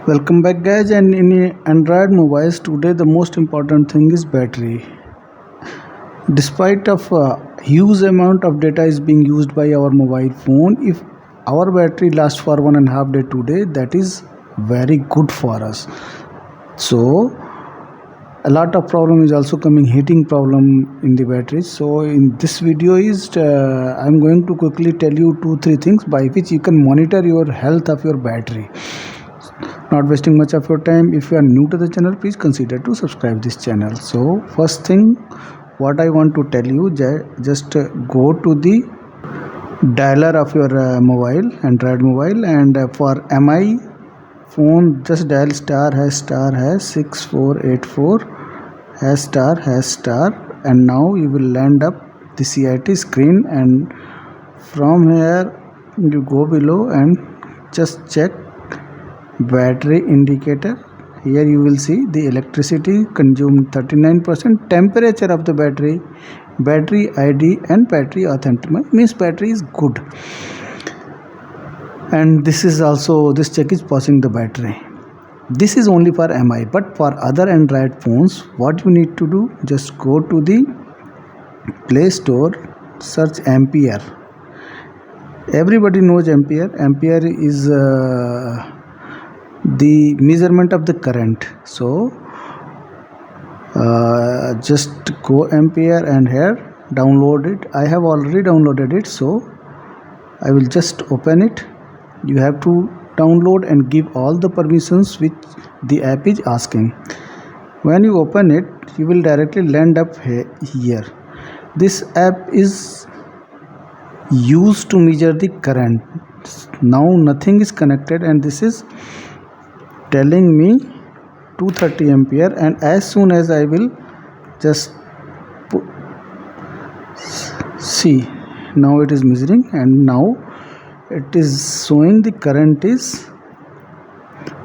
Welcome back guys, and in Android mobiles today the most important thing is battery. Despite of huge amount of data is being used by our mobile phone, if our battery lasts for 1.5 day today, that is very good for us. So a lot of problem is also coming, heating problem in the battery. So in this video is I'm going to quickly tell you 2-3 things by which you can monitor your health of your battery. Not wasting much of your time, if you are new to the channel, please consider to subscribe this channel. So first thing what I want to tell you, just go to the dialer of your mobile, Android mobile, and for MI phone just dial ****6484 ****, and now you will land up the CIT screen, and from here you go below and just check battery indicator. Here you will see the electricity consumed 39%, temperature of the battery ID, and battery authenticity, means battery is good. And this is also, this check is passing the battery. This is only for MI, but for other Android phones what you need to do, just go to the Play Store, search Ampere. Everybody knows Ampere is the measurement of the current. So just go Ampere and here download it. I have already downloaded it, so I will just open it. You have to download and give all the permissions which the app is asking. When you open it, you will directly land up here. This app is used to measure the current. Now nothing is connected, and this is telling me 230 ampere, and as soon as I will just see, now it is measuring, and now it is showing the current is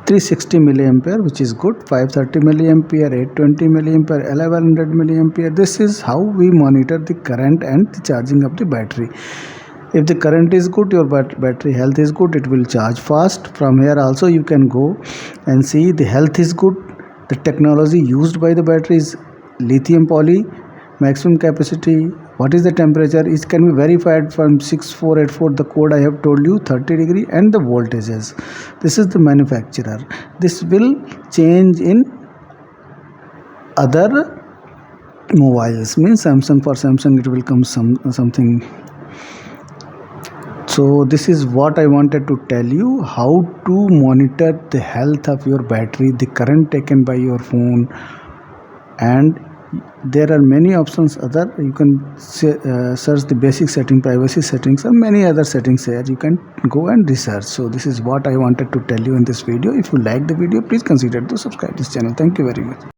360 milliampere, which is good. 530 milliampere, 820 milliampere, 1100 milliampere. This is how we monitor the current and the charging of the battery. If the current is good, your battery health is good, it will charge fast. From here also you can go and see the health is good. The technology used by the battery is lithium poly, maximum capacity. What is the temperature? It can be verified from 6484, the code I have told you, 30 degree, and the voltages. This is the manufacturer. This will change in other mobiles, means Samsung, for Samsung it will come something. So this is what I wanted to tell you, how to monitor the health of your battery, the current taken by your phone, and there are many options other. You can search the basic setting, privacy settings, and many other settings here. You can go and research. So this is what I wanted to tell you in this video. If you like the video, please consider to subscribe this channel. Thank you very much.